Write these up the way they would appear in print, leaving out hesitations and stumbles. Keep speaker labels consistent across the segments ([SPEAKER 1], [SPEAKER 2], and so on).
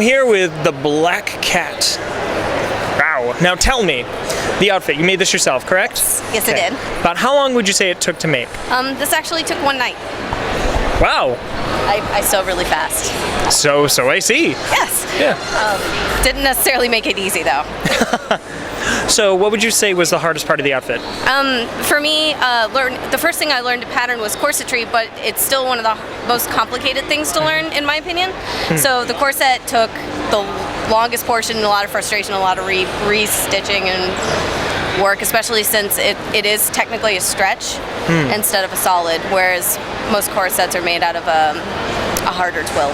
[SPEAKER 1] here with the Black Cat. Wow. Now tell me, the outfit, you made this yourself, correct?
[SPEAKER 2] Yes, I did.
[SPEAKER 1] About how long would you say it took to make?
[SPEAKER 2] This actually took one night.
[SPEAKER 1] Wow.
[SPEAKER 2] I sew really fast.
[SPEAKER 1] So I see.
[SPEAKER 2] Yes.
[SPEAKER 1] Yeah.
[SPEAKER 2] Didn't necessarily make it easy though.
[SPEAKER 1] So what would you say was the hardest part of the outfit?
[SPEAKER 2] For me, the first thing I learned to pattern was corsetry, but it's still one of the most complicated things to learn, in my opinion. So the corset took the longest portion, a lot of frustration, a lot of re-stitching and work, especially since it is technically a stretch instead of a solid, whereas most corsets are made out of a harder twill.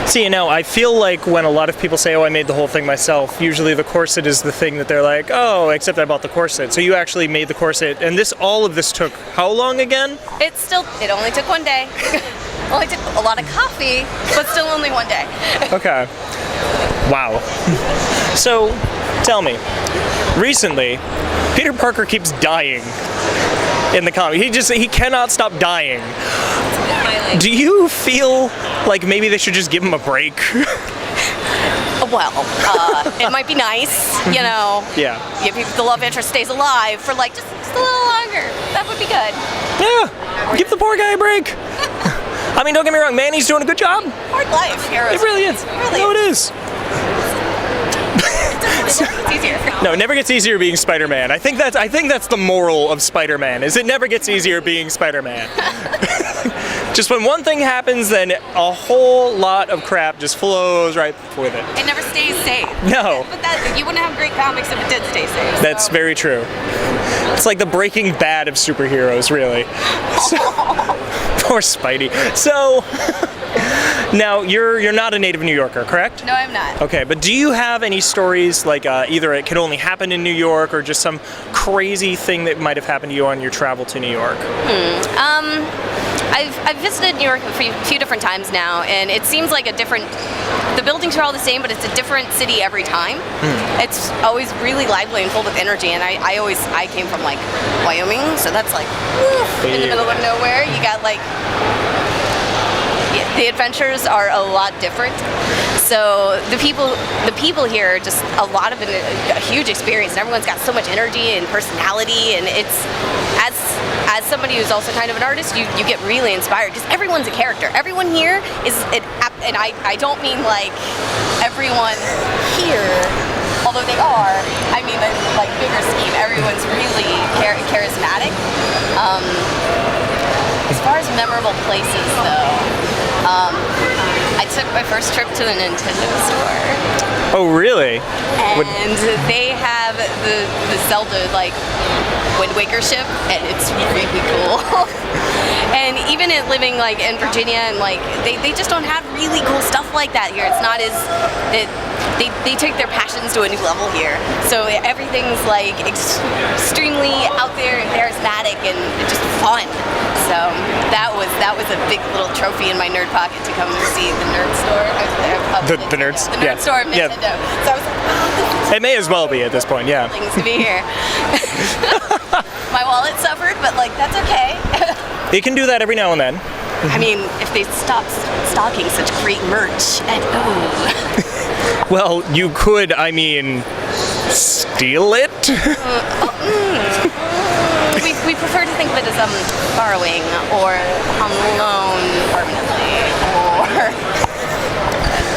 [SPEAKER 1] See, you know, I feel like when a lot of people say, oh, I made the whole thing myself, usually the corset is the thing that they're like, oh, except I bought the corset. So you actually made the corset, and all of this took how long again?
[SPEAKER 2] It only took one day. Only took a lot of coffee, but still only one day.
[SPEAKER 1] Okay. Wow. So, tell me, recently, Peter Parker keeps dying in the comic. He cannot stop dying. Do you feel like maybe they should just give him a break?
[SPEAKER 2] Well, it might be nice, you know.
[SPEAKER 1] Yeah.
[SPEAKER 2] If the love interest stays alive for like just a little longer, that would be good.
[SPEAKER 1] Yeah. Give the poor guy a break. I mean, don't get me wrong, Manny's doing a good job.
[SPEAKER 2] Hard life, heroes.
[SPEAKER 1] It really is.
[SPEAKER 2] Really.
[SPEAKER 1] No, it is.
[SPEAKER 2] It's easier.
[SPEAKER 1] No, it never gets easier being Spider-Man. I think that's the moral of Spider-Man, is it never gets easier being Spider-Man. Just when one thing happens, then a whole lot of crap just flows right with it.
[SPEAKER 2] It never stays safe.
[SPEAKER 1] No.
[SPEAKER 2] But you wouldn't have great comics if it did stay safe.
[SPEAKER 1] That's very true. It's like the Breaking Bad of superheroes, really. So, poor Spidey. So, now you're not a native New Yorker, correct?
[SPEAKER 2] No, I'm not.
[SPEAKER 1] Okay, but do you have any stories like either it can only happen in New York or just some crazy thing that might have happened to you on your travel to New York?
[SPEAKER 2] I've visited New York a few different times now, and it seems like the buildings are all the same, but it's a different city every time. It's always really lively and full with energy, and I came from like Wyoming, so that's like in the middle of nowhere. You got like, the adventures are a lot different. So the people here are just a lot of a huge experience, and everyone's got so much energy and personality, and it's as somebody who's also kind of an artist, you get really inspired because everyone's a character. Everyone here is and I don't mean like everyone here, although they are. I mean the like bigger scheme. Everyone's really charismatic. As far as memorable places though, I took my first trip to the Nintendo store.
[SPEAKER 1] Oh, really?
[SPEAKER 2] And they have the Zelda like Wind Waker ship, and it's really cool. And even living like in Virginia, and like they just don't have really cool stuff like that here. It's not as they take their passions to a new level here. So everything's like extremely out there and charismatic and just fun. So that was a big little trophy in my nerd pocket to come and see the nerd store.
[SPEAKER 1] The nerds?
[SPEAKER 2] The nerd store of Nintendo. Yeah. So I was like, oh,
[SPEAKER 1] it may as well be at this point, yeah.
[SPEAKER 2] Things to be here. My wallet suffered, but like that's okay.
[SPEAKER 1] You can do that every now and then.
[SPEAKER 2] I mean, if they stop stocking such great merch,
[SPEAKER 1] well, you could, I mean, steal it?
[SPEAKER 2] We prefer to think of it as borrowing or on loan permanently.